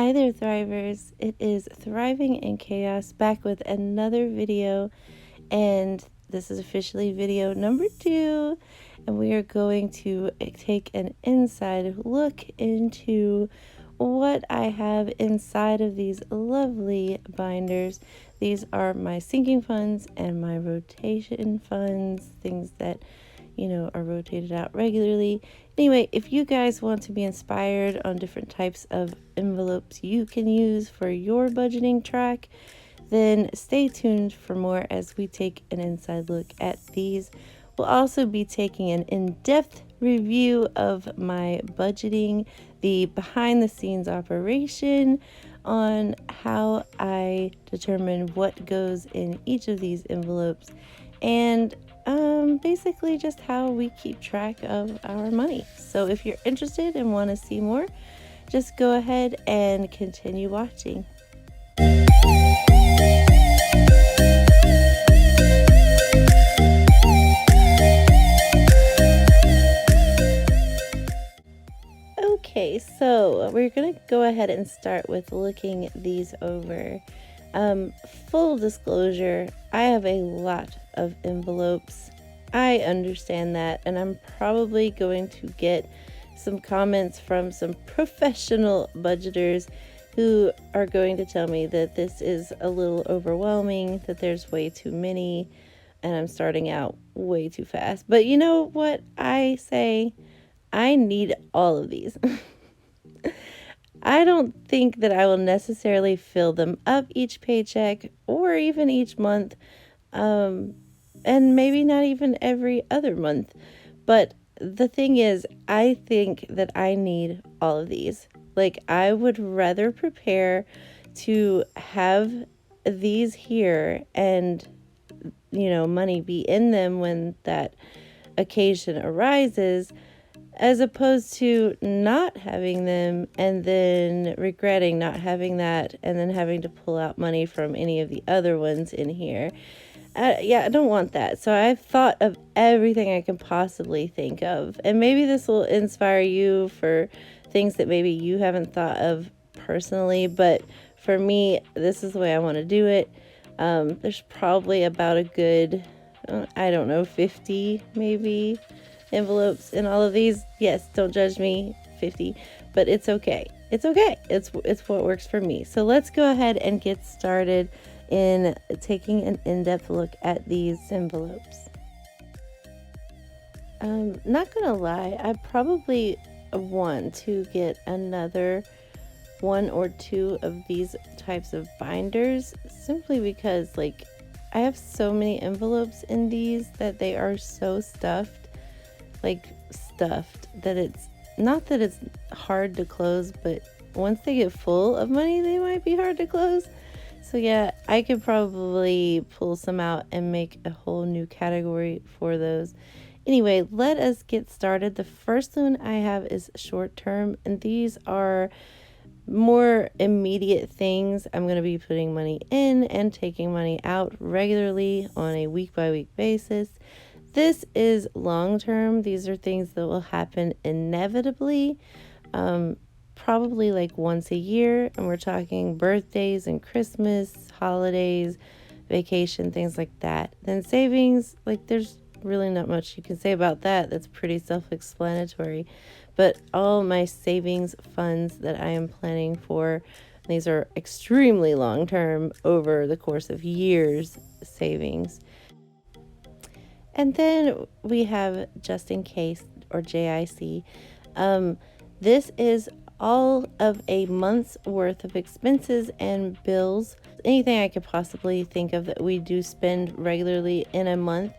Hi there, Thrivers. It is Thriving in Chaos back with another video, and this is officially video number 2, and we are going to take an inside look into what I have inside of these lovely binders. These are my sinking funds and my rotation funds, things that are rotated out regularly. Anyway, if you guys want to be inspired on different types of envelopes you can use for your budgeting track, then stay tuned for more as we take an inside look at these. We'll also be taking an in-depth review of my budgeting, the behind the scenes operation on how I determine what goes in each of these envelopes, and basically just how we keep track of our money. So if you're interested and want to see more, just go ahead and continue watching. Okay, so we're gonna go ahead and start with looking these over. Full disclosure, I have a lot of envelopes. I understand that, and I'm probably going to get some comments from some professional budgeters who are going to tell me that this is a little overwhelming, that there's way too many, and I'm starting out way too fast. But you know what I say? I need all of these. I don't think that I will necessarily fill them up each paycheck or even each month, and maybe not even every other month. But the thing is, I think that I need all of these. Like, I would rather prepare to have these here and, money be in them when that occasion arises, as opposed to not having them and then regretting not having that and then having to pull out money from any of the other ones in here. I don't want that. So I've thought of everything I can possibly think of. And maybe this will inspire you for things that maybe you haven't thought of personally. But for me, this is the way I want to do it. There's probably about a good, 50 maybe envelopes in all of these. Yes, don't judge me, 50, but it's okay. It's okay. It's what works for me. So let's go ahead and get started in taking an in-depth look at these envelopes. Not gonna lie, I probably want to get another 1 or 2 of these types of binders, simply because I have so many envelopes in these that they are so stuffed that it's not that it's hard to close, but once they get full of money, they might be hard to close. So yeah, I could probably pull some out and make a whole new category for those. Anyway, let us get started. The first one I have is short term, and these are more immediate things. I'm going to be putting money in and taking money out regularly on a week by week basis. This is long term. These are things that will happen inevitably, probably once a year. And we're talking birthdays and Christmas, holidays, vacation, things like that. Then savings, there's really not much you can say about that. That's pretty self-explanatory. But all my savings funds that I am planning for, these are extremely long term, over the course of years savings. And then we have just in case, or JIC. This is all of a month's worth of expenses and bills. Anything I could possibly think of that we do spend regularly in a month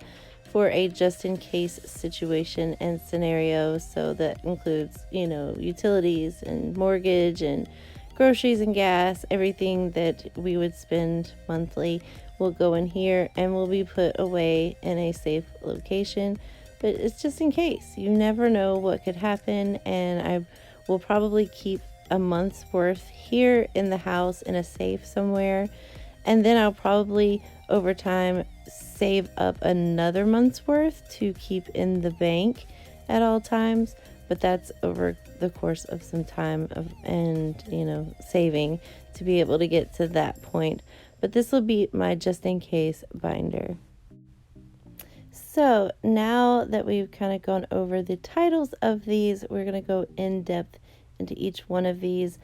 for a just in case situation and scenario. So that includes, utilities and mortgage and groceries and gas. Everything that we would spend monthly will go in here and will be put away in a safe location. But it's just in case. You never know what could happen, and I will probably keep a month's worth here in the house in a safe somewhere, and then I'll probably over time save up another month's worth to keep in the bank at all times. but that's over the course of some time and saving to be able to get to that point. But this will be my just in case binder. So now that we've kind of gone over the titles of these, we're going to go in depth into each one of these.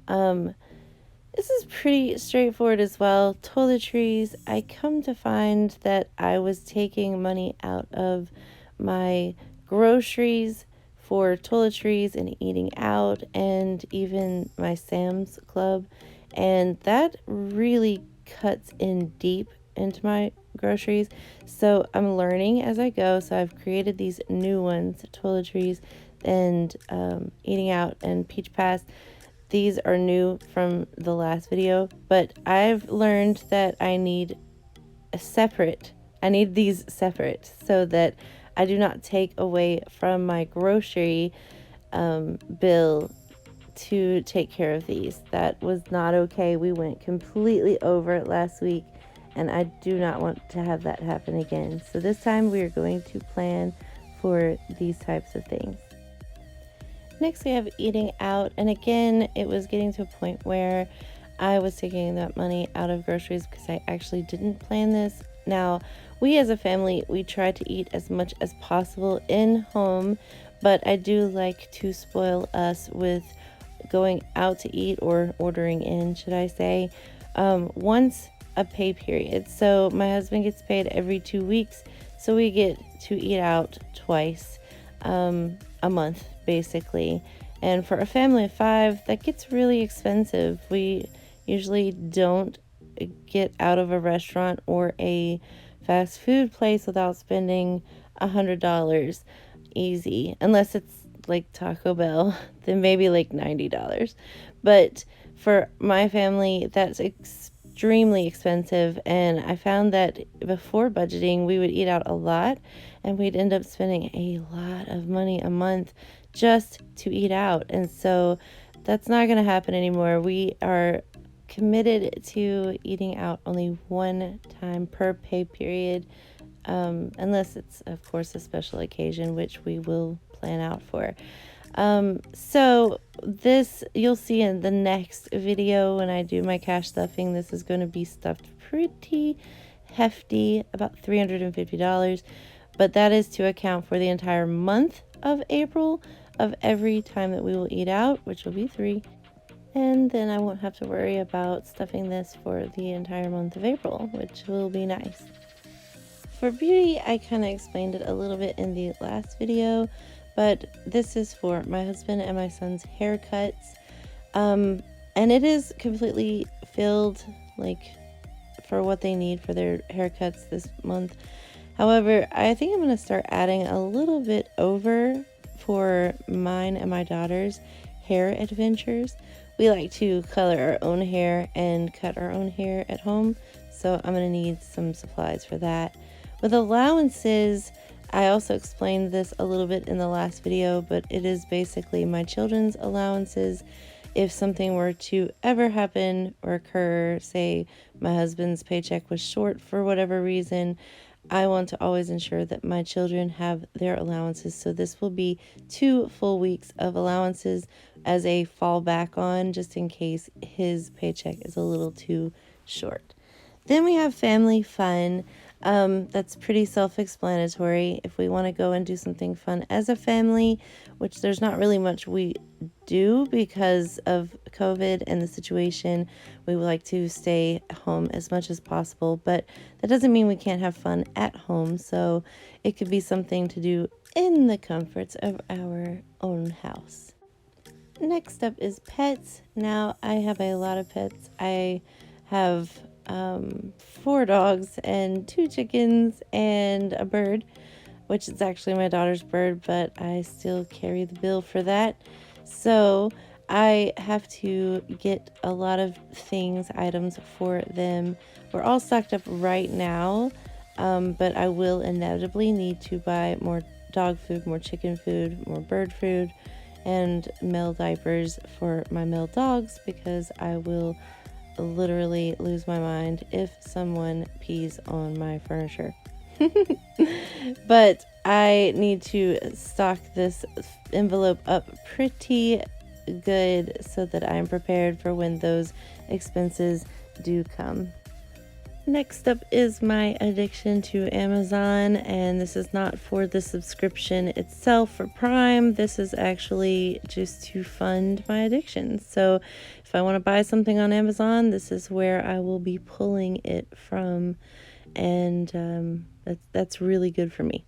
This is pretty straightforward as well. Toiletries, I come to find that I was taking money out of my groceries for toiletries and eating out and even my Sam's Club, and that really cuts in deep into my groceries. So I'm learning as I go. So I've created these new ones, toiletries and eating out and Peach Pass. These are new from the last video, but I've learned that I need these separate so that I do not take away from my grocery bill to take care of these. That was not okay. We went completely over it last week, and I do not want to have that happen again. So this time we are going to plan for these types of things. Next, we have eating out, and again, it was getting to a point where I was taking that money out of groceries because I actually didn't plan this. Now, we as a family, we try to eat as much as possible in home, but I do like to spoil us with going out to eat or ordering in, should I say, once a pay period. So my husband gets paid every 2 weeks, so we get to eat out twice a month, basically. And for a family of 5, that gets really expensive. We usually don't get out of a restaurant or a fast food place without spending $100 easy, unless it's like Taco Bell, then maybe like $90. But for my family, that's extremely expensive, and I found that before budgeting, we would eat out a lot, and we'd end up spending a lot of money a month just to eat out. And so that's not going to happen anymore. We are committed to eating out only one time per pay period, unless it's, of course, a special occasion, which we will plan out for. So this you'll see in the next video when I do my cash stuffing. This is going to be stuffed pretty hefty, about $350, but that is to account for the entire month of April of every time that we will eat out, which will be 3. And then I won't have to worry about stuffing this for the entire month of April, which will be nice. For beauty, I kind of explained it a little bit in the last video, but this is for my husband and my son's haircuts. And it is completely filled, like, for what they need for their haircuts this month. However, I think I'm going to start adding a little bit over for mine and my daughter's hair adventures. We like to color our own hair and cut our own hair at home, so I'm going to need some supplies for that. With allowances, I also explained this a little bit in the last video, but it is basically my children's allowances. If something were to ever happen or occur, say my husband's paycheck was short for whatever reason, I want to always ensure that my children have their allowances. So this will be 2 full weeks of allowances as a fallback on, just in case his paycheck is a little too short. Then we have family fun. That's pretty self-explanatory. If we want to go and do something fun as a family, which there's not really much we do because of COVID and the situation, we would like to stay home as much as possible, but that doesn't mean we can't have fun at home. So it could be something to do in the comforts of our own house. Next up is pets. Now, I have a lot of pets. I have 4 dogs and 2 chickens and a bird, which is actually my daughter's bird, but I still carry the bill for that. So I have to get a lot of items for them. We're all stocked up right now, but I will inevitably need to buy more dog food, more chicken food, more bird food, and male diapers for my male dogs, because I will literally lose my mind if someone pees on my furniture. But I need to stock this envelope up pretty good so that I'm prepared for when those expenses do come. Next up is my addiction to Amazon, and this is not for the subscription itself for Prime. This is actually just to fund my addiction. So if I want to buy something on Amazon, this is where I will be pulling it from, and that's really good for me.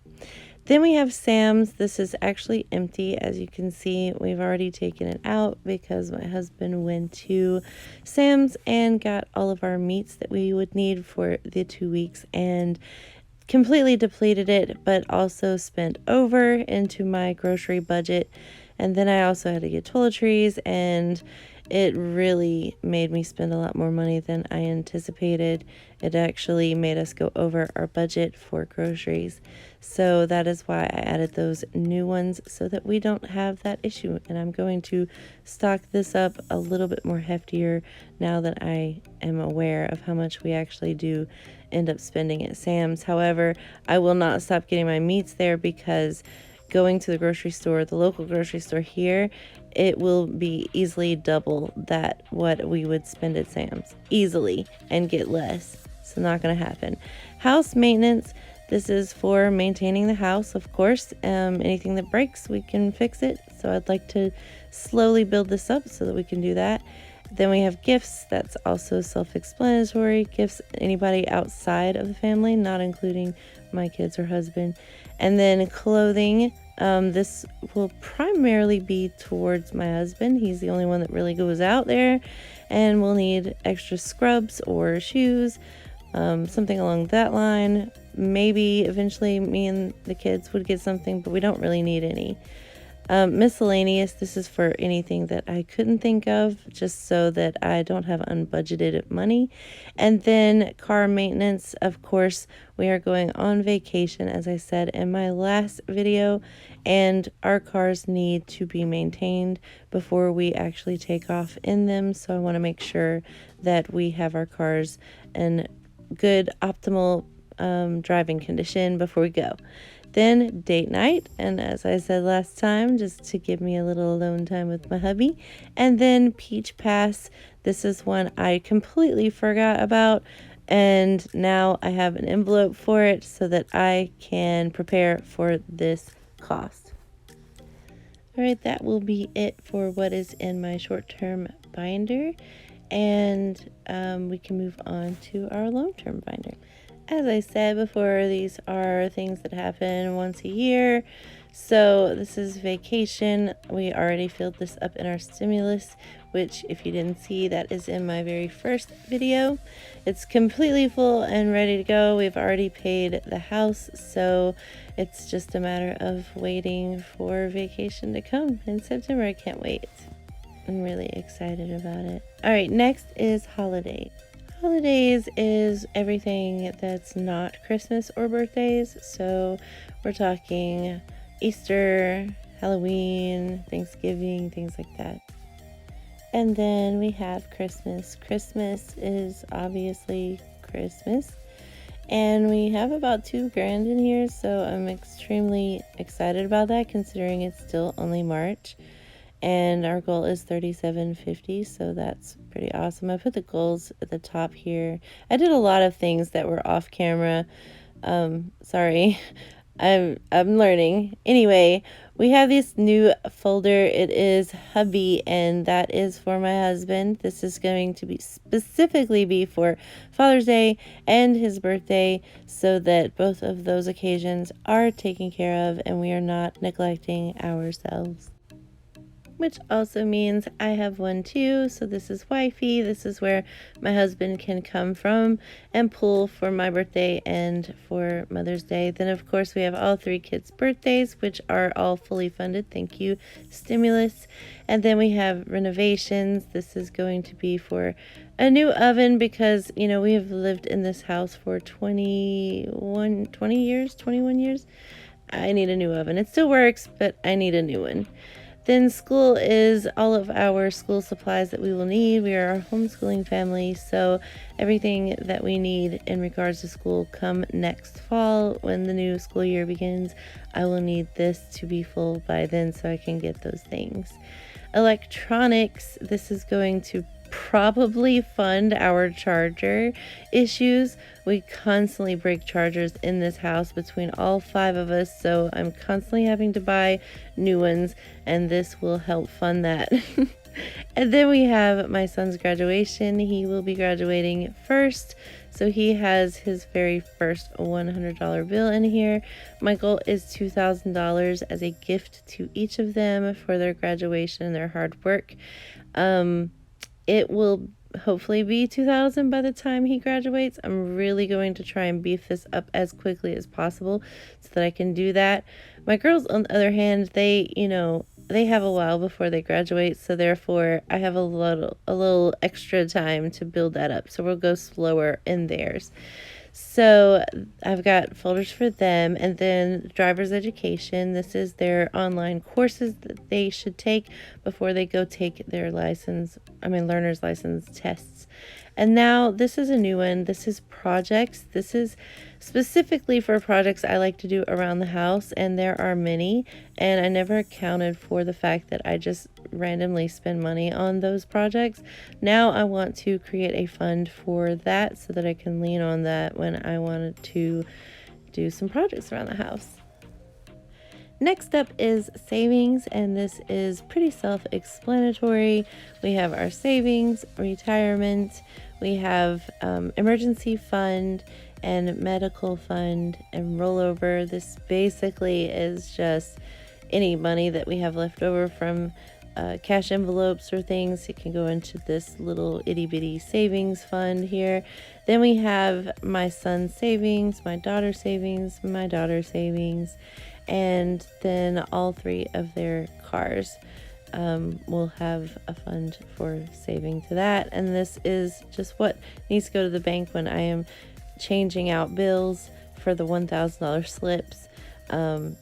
Then we have Sam's. This is actually empty. As you can see, we've already taken it out because my husband went to Sam's and got all of our meats that we would need for the 2 weeks and completely depleted it, but also spent over into my grocery budget. And then I also had to get toiletries, and it really made me spend a lot more money than I anticipated. It actually made us go over our budget for groceries. So that is why I added those new ones so that we don't have that issue. And I'm going to stock this up a little bit more heftier now that I am aware of how much we actually do end up spending at Sam's. However, I will not stop getting my meats there because going to the grocery store, the local grocery store here, it will be easily double that what we would spend at Sam's easily and get less. So not going to happen. House maintenance. This is for maintaining the house, of course. Anything that breaks, we can fix it. So I'd like to slowly build this up so that we can do that. Then we have gifts. That's also self-explanatory. Gifts, anybody outside of the family, not including my kids or husband. And then clothing. This will primarily be towards my husband. He's the only one that really goes out there, and we'll need extra scrubs or shoes, something along that line. Maybe eventually me and the kids would get something, but we don't really need any. Miscellaneous, this is for anything that I couldn't think of, just so that I don't have unbudgeted money. And then car maintenance, of course, we are going on vacation, as I said in my last video, and our cars need to be maintained before we actually take off in them. So I want to make sure that we have our cars in good, optimal driving condition before we go. Then date night, and as I said last time, just to give me a little alone time with my hubby. And then Peach Pass. This is one I completely forgot about, and now I have an envelope for it so that I can prepare for this cost. All right, that will be it for what is in my short-term binder, and we can move on to our long-term binder. As I said before, these are things that happen once a year. So this is vacation. We already filled this up in our stimulus, which if you didn't see, that is in my very first video. It's completely full and ready to go. We've already paid the house, so it's just a matter of waiting for vacation to come in September. I can't wait. I'm really excited about it. All right, next is holiday. Holidays is everything that's not Christmas or birthdays. So we're talking Easter, Halloween, Thanksgiving, things like that. And then we have Christmas. Christmas is obviously Christmas. And we have about $2,000 in here, so I'm extremely excited about that considering it's still only March. And our goal is $37.50, so that's pretty awesome. I put the goals at the top here. I did a lot of things that were off camera. Sorry, I'm learning. Anyway, we have this new folder. It is hubby, and that is for my husband. This is going to be specifically be for Father's Day and his birthday, so that both of those occasions are taken care of and we are not neglecting ourselves. Which also means I have one too. So this is wifey. This is where my husband can come from and pull for my birthday and for Mother's Day. Then of course we have all 3 kids' birthdays, which are all fully funded. Thank you, stimulus. And then we have renovations. This is going to be for a new oven because, you know, we have lived in this house for 21 years. I need a new oven. It still works, but I need a new one. Then school is all of our school supplies that we will need. We are a homeschooling family, so everything that we need in regards to school come next fall when the new school year begins. I will need this to be full by then so I can get those things. Electronics, this is going to probably fund our charger issues. We constantly break chargers in this house between all 5 of us, so I'm constantly having to buy new ones, and this will help fund that. And then we have my son's graduation. He will be graduating first, so he has his very first $100 bill in here. My goal is $2,000 as a gift to each of them for their graduation and their hard work. It will hopefully be $2,000 by the time he graduates. I'm really going to try and beef this up as quickly as possible so that I can do that. My girls, on the other hand, they have a while before they graduate, so therefore I have a little extra time to build that up. So we'll go slower in theirs. So I've got folders for them, and then driver's education. This is their online courses that they should take before they go take their learner's license tests. And now this is a new one. This is projects. This is specifically for projects I like to do around the house, and there are many, and I never accounted for the fact that I just randomly spend money on those projects. Now I want to create a fund for that so that I can lean on that when I wanted to do some projects around the house. Next up is savings, and this is pretty self-explanatory. We have our savings, retirement, we have emergency fund and medical fund and rollover. This basically is just any money that we have left over from cash envelopes or things. It can go into this little itty bitty savings fund here. Then we have my son's savings, my daughter's savings, my daughter's savings, and then all 3 of their cars will have a fund for saving to that. And this is just what needs to go to the bank when I am changing out bills for the $1,000 slips,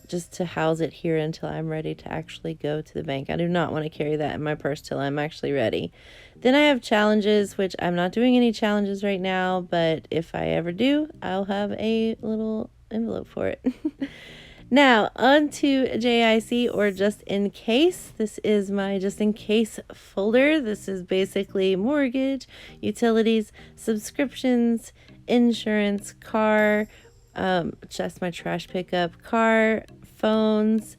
just to house it here until I'm ready to actually go to the bank. I do not want to carry that in my purse till I'm actually ready. Then I have challenges, which I'm not doing any challenges right now, but if I ever do, I'll have a little envelope for it. Now, on to JIC, or just in case. This is my just in case folder. This is basically mortgage, utilities, subscriptions, insurance, car, just my trash pickup, car, phones,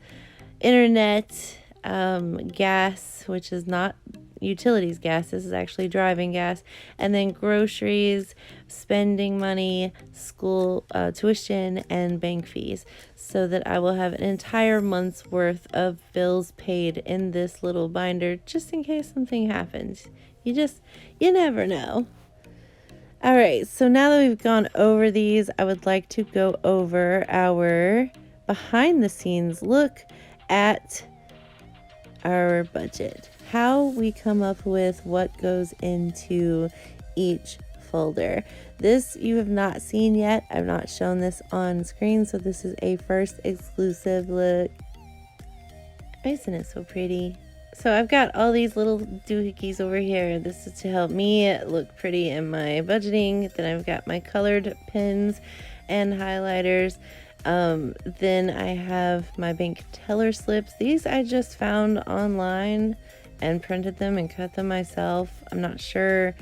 internet, gas, which is not utilities gas, this is actually driving gas, and then groceries, spending money, school tuition, and bank fees, so that I will have an entire month's worth of bills paid in this little binder, just in case something happens. You never know. All right, so now that we've gone over these, I would like to go over our behind the scenes look at our budget, how we come up with what goes into each folder. This you have not seen yet. I've not shown this on screen, so this is a first exclusive look. Isn't it so pretty? So I've got all these little doohickeys over here. This is to help me look pretty in my budgeting. Then I've got my colored pens and highlighters. Then I have my bank teller slips. These I just found online and printed them and cut them myself. I'm not sure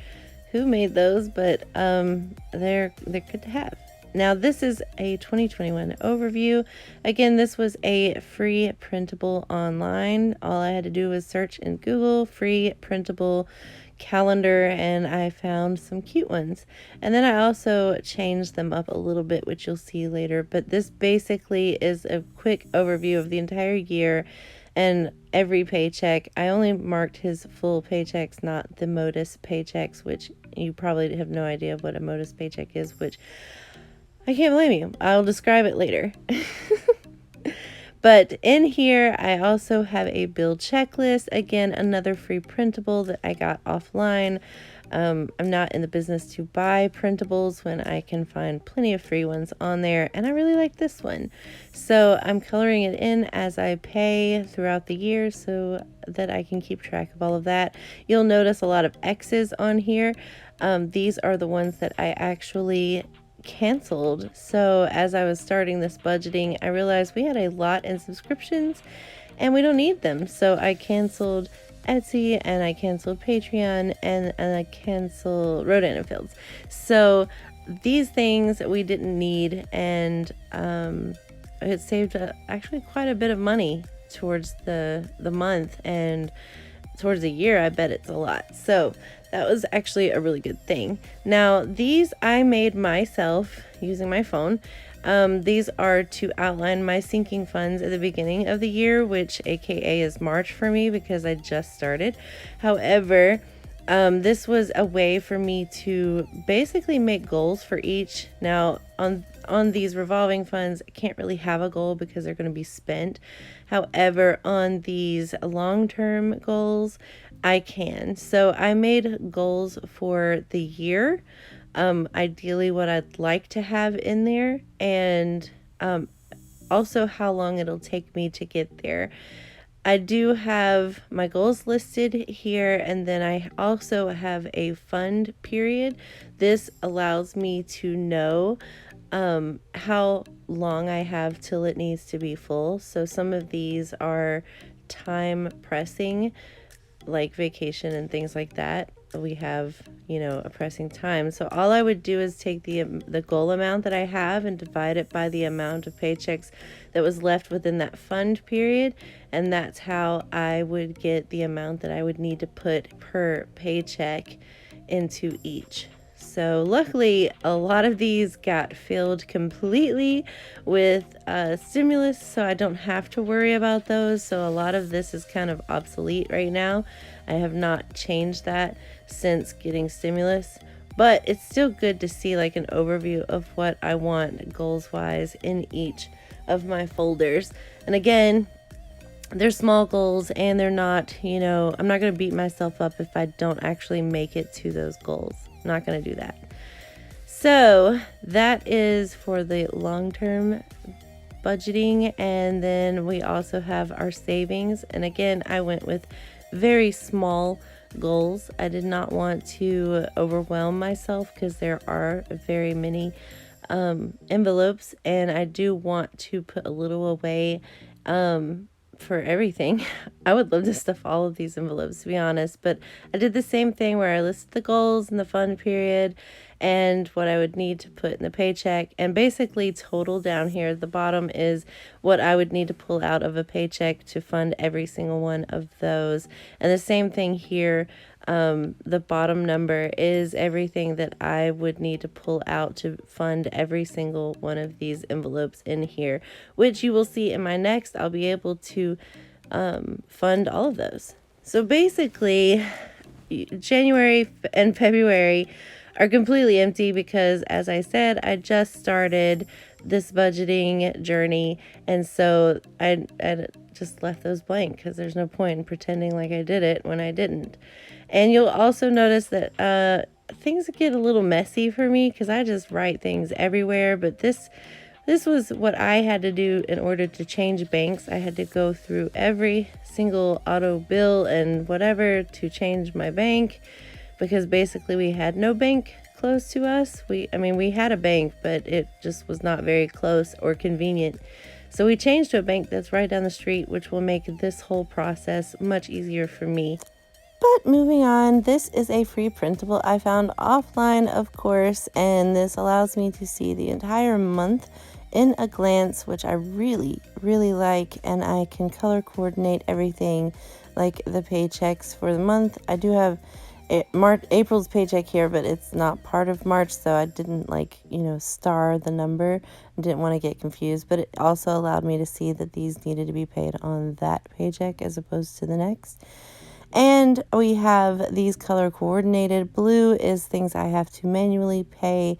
who made those, but they're good to have. Now this is a 2021 overview. Again, this was a free printable online. All I had to do was search in Google free printable calendar, and I found some cute ones. And then I also changed them up a little bit, which you'll see later. But this basically is a quick overview of the entire year and every paycheck. I only marked his full paychecks, not the modus paychecks, which you probably have no idea what a modus paycheck is, which I can't blame you. I'll describe it later. But in here, I also have a bill checklist. Again, another free printable that I got offline. I'm not in the business to buy printables when I can find plenty of free ones on there, and I really like this one. So I'm coloring it in as I pay throughout the year so that I can keep track of all of that. You'll notice a lot of X's on here. These are the ones that I actually canceled. So as I was starting this budgeting, I realized we had a lot in subscriptions and we don't need them. So I canceled Etsy and I canceled Patreon and I canceled Rodan Fields. So these things we didn't need, and it saved actually quite a bit of money towards the month, and towards the year I bet it's a lot. So that was actually a really good thing. Now these I made myself using my phone. These are to outline my sinking funds at the beginning of the year, which aka is March for me because I just started. However, this was a way for me to basically make goals for each. Now on these revolving funds, I can't really have a goal because they're going to be spent. However, on these long-term goals, I can. So I made goals for the year. Ideally what I'd like to have in there, and also how long it'll take me to get there. I do have my goals listed here, and then I also have a fund period. This allows me to know how long I have till it needs to be full. So some of these are time pressing, like vacation and things like that. We have, a pressing time. So all I would do is take the goal amount that I have and divide it by the amount of paychecks that was left within that fund period, and that's how I would get the amount that I would need to put per paycheck into each. So luckily, a lot of these got filled completely with stimulus, so I don't have to worry about those. So a lot of this is kind of obsolete right now. I have not changed that since getting stimulus, but it's still good to see like an overview of what I want goals-wise in each of my folders. And again, they're small goals, and they're not, I'm not going to beat myself up if I don't actually make it to those goals. I'm not going to do that. So that is for the long-term budgeting. And then we also have our savings. And again, I went with very small goals. I did not want to overwhelm myself because there are very many envelopes, and I do want to put a little away for everything. I would love to stuff all of these envelopes, to be honest, but I did the same thing where I listed the goals in the fund period and what I would need to put in the paycheck, and basically total down here at the bottom is what I would need to pull out of a paycheck to fund every single one of those. And the same thing here, the bottom number is everything that I would need to pull out to fund every single one of these envelopes in here, which you will see in my next. I'll be able to fund all of those. So basically, January and February are completely empty because, as I said, I just started this budgeting journey, and so I just left those blank because there's no point in pretending like I did it when I didn't. And you'll also notice that things get a little messy for me because I just write things everywhere, but this was what I had to do in order to change banks. I had to go through every single auto bill and whatever to change my bank, because basically we had no bank close to us. We had a bank, but it just was not very close or convenient. So we changed to a bank that's right down the street, which will make this whole process much easier for me. But moving on, this is a free printable I found offline, of course, and this allows me to see the entire month in a glance, which I really, really like, and I can color coordinate everything, like the paychecks for the month. I do have April's paycheck here, but it's not part of March, so I didn't star the number. I didn't want to get confused, but it also allowed me to see that these needed to be paid on that paycheck as opposed to the next. And we have these color coordinated. Blue is things I have to manually pay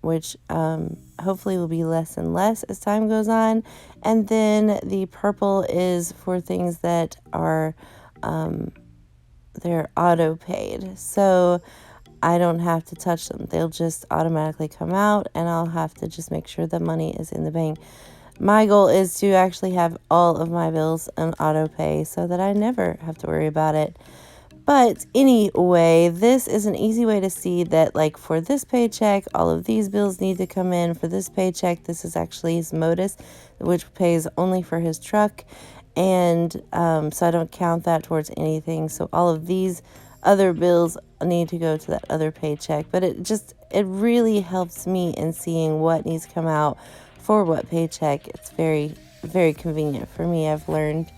which hopefully will be less and less as time goes on. And then the purple is for things that are they're auto paid. So I don't have to touch them. They'll just automatically come out, and I'll have to just make sure the money is in the bank. My goal is to actually have all of my bills on auto pay so that I never have to worry about it. But anyway, this is an easy way to see that, like, for this paycheck, all of these bills need to come in. For this paycheck, this is actually his modus, which pays only for his truck. And so I don't count that towards anything. So all of these other bills need to go to that other paycheck. But it really helps me in seeing what needs to come out for what paycheck. It's very, very convenient for me, I've learned.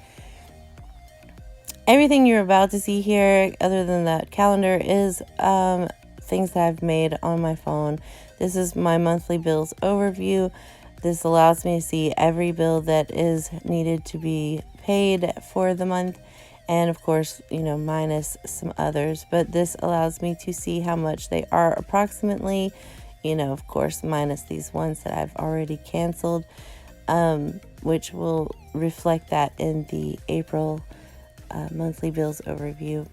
Everything you're about to see here, other than that calendar, is things that I've made on my phone. This is my monthly bills overview. This allows me to see every bill that is needed to be paid for the month. And of course, minus some others. But this allows me to see how much they are approximately. Of course, minus these ones that I've already canceled, which will reflect that in the April monthly bills overview.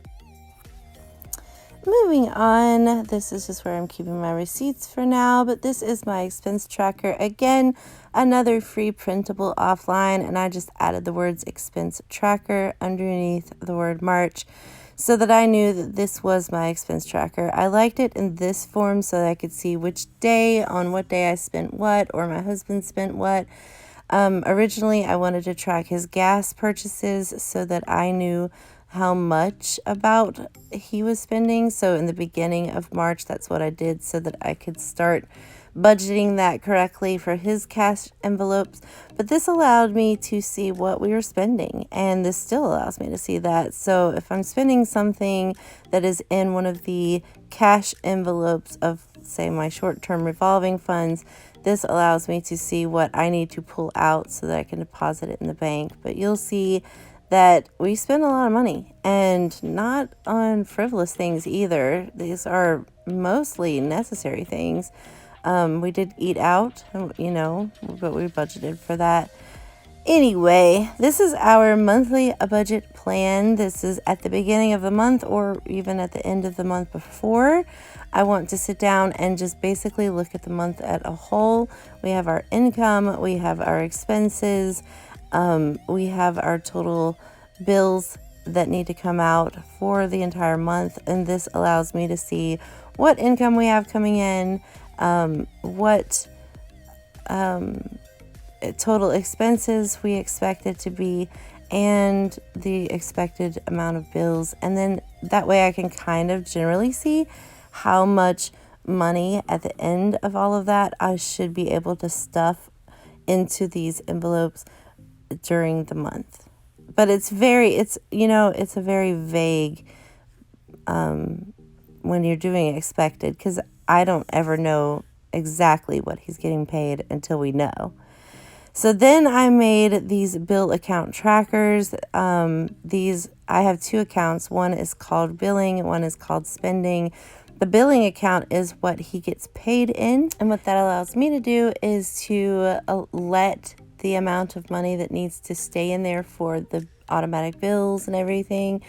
Moving on, this is just where I'm keeping my receipts for now, but this is my expense tracker. Again, another free printable offline, and I just added the words expense tracker underneath the word March so that I knew that this was my expense tracker. I liked it in this form so that I could see which day, on what day I spent what, or my husband spent what. Originally, I wanted to track his gas purchases so that I knew how much about he was spending. So in the beginning of March, that's what I did so that I could start budgeting that correctly for his cash envelopes. But this allowed me to see what we were spending, and this still allows me to see that. So if I'm spending something that is in one of the cash envelopes of, say, my short-term revolving funds, this allows me to see what I need to pull out so that I can deposit it in the bank. But you'll see that we spend a lot of money, and not on frivolous things either. These are mostly necessary things. We did eat out, but we budgeted for that. Anyway, this is our monthly budget plan. This is at the beginning of the month or even at the end of the month before. I want to sit down and just basically look at the month as a whole. We have our income, we have our expenses, we have our total bills that need to come out for the entire month. And this allows me to see what income we have coming in, what total expenses we expect it to be, and the expected amount of bills. And then that way I can kind of generally see how much money at the end of all of that I should be able to stuff into these envelopes during the month. But it's a very vague when you're doing expected, because I don't ever know exactly what he's getting paid until we know. So then I made these bill account trackers. I have two accounts. One is called billing, one is called spending. The billing account is what he gets paid in, and what that allows me to do is to let the amount of money that needs to stay in there for the automatic bills and everything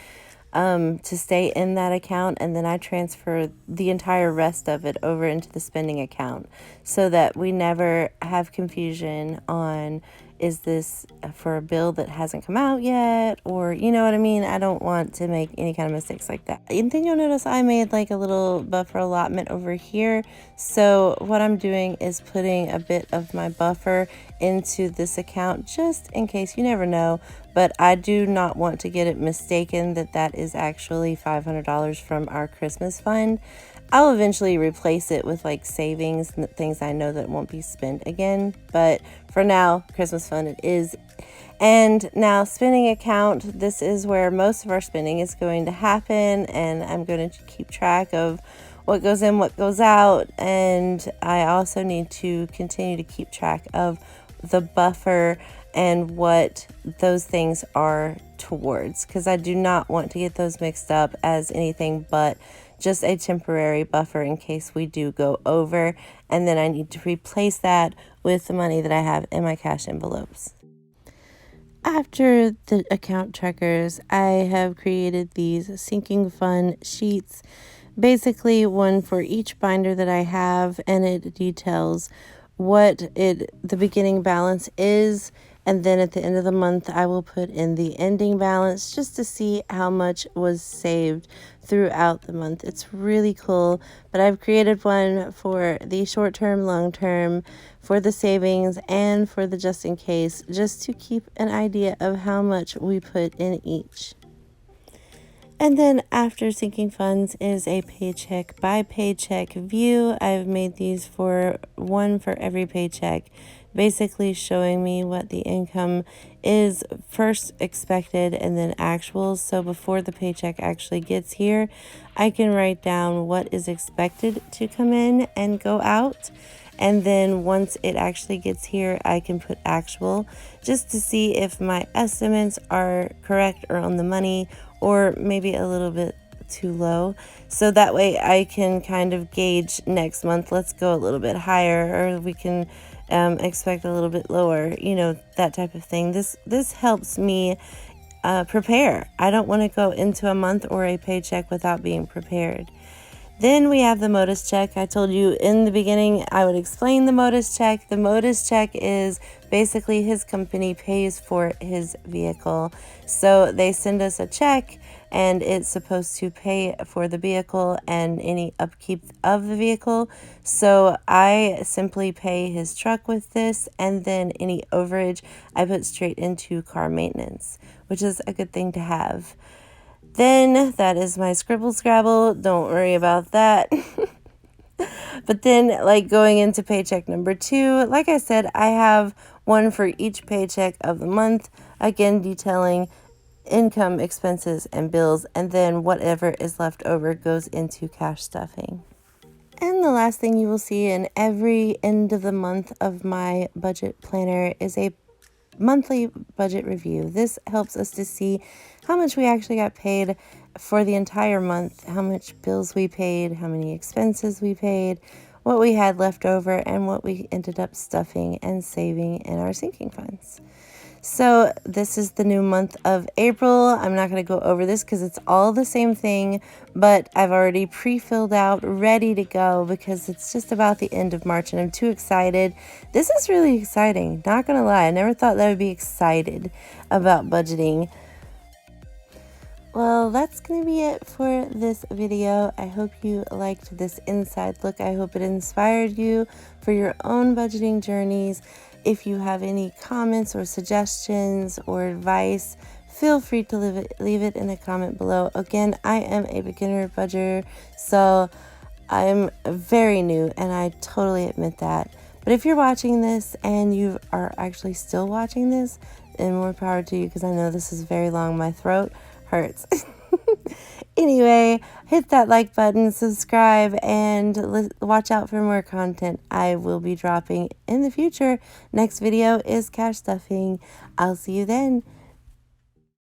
to stay in that account, and then I transfer the entire rest of it over into the spending account so that we never have confusion on, is this for a bill that hasn't come out yet, or you know what I mean? I don't want to make any kind of mistakes like that. And then you'll notice I made like a little buffer allotment over here. So what I'm doing is putting a bit of my buffer into this account just in case, you never know. But I do not want to get it mistaken that that is actually $500 from our Christmas fund. I'll eventually replace it with like savings and things I know that won't be spent again. But for now, Christmas fund it is. And now spending account, this is where most of our spending is going to happen. And I'm going to keep track of what goes in, what goes out. And I also need to continue to keep track of the buffer and what those things are towards, because I do not want to get those mixed up as anything but just a temporary buffer in case we do go over, and then I need to replace that with the money that I have in my cash envelopes. After the account trackers, I have created these sinking fund sheets, basically one for each binder that I have, and it details what the beginning balance is, and then at the end of the month I will put in the ending balance just to see how much was saved throughout the month. It's really cool, but I've created one for the short term, long term, for the savings, and for the just in case, just to keep an idea of how much we put in each. And then after sinking funds is a paycheck by paycheck view. I've made these for one for every paycheck, basically showing me what the income is first expected and then actuals. So before the paycheck actually gets here, I can write down what is expected to come in and go out. And then once it actually gets here, I can put actual just to see if my estimates are correct or on the money, or maybe a little bit too low. So that way I can kind of gauge next month, let's go a little bit higher, or we can expect a little bit lower, that type of thing. This helps me prepare. I don't want to go into a month or a paycheck without being prepared. Then we have the modus check. I told you in the beginning I would explain the modus check. The modus check is basically his company pays for his vehicle. So they send us a check and it's supposed to pay for the vehicle and any upkeep of the vehicle. So I simply pay his truck with this, and then any overage I put straight into car maintenance, which is a good thing to have. Then that is my scribble scrabble. Don't worry about that. But then, like, going into paycheck number 2, like I said, I have one for each paycheck of the month, again detailing income, expenses, and bills, and then whatever is left over goes into cash stuffing. And the last thing you will see in every end of the month of my budget planner is a monthly budget review. This helps us to see how much we actually got paid for the entire month, how much bills we paid, how many expenses we paid, what we had left over, and what we ended up stuffing and saving in our sinking funds. So this is the new month of April. I'm not going to go over this because it's all the same thing, but I've already pre-filled out, ready to go, because it's just about the end of March and I'm too excited. This is really exciting, not going to lie. I never thought that I would be excited about budgeting. Well, that's going to be it for this video. I hope you liked this inside look. I hope it inspired you for your own budgeting journeys. If you have any comments or suggestions or advice, feel free to leave it in a comment below. Again, I am a beginner budgeter, so I'm very new, and I totally admit that. But if you're watching this and you are actually still watching this, then more power to you, because I know this is very long. My throat hurts. Anyway, hit that like button, subscribe, and watch out for more content I will be dropping in the future. Next video is cash stuffing. I'll see you then.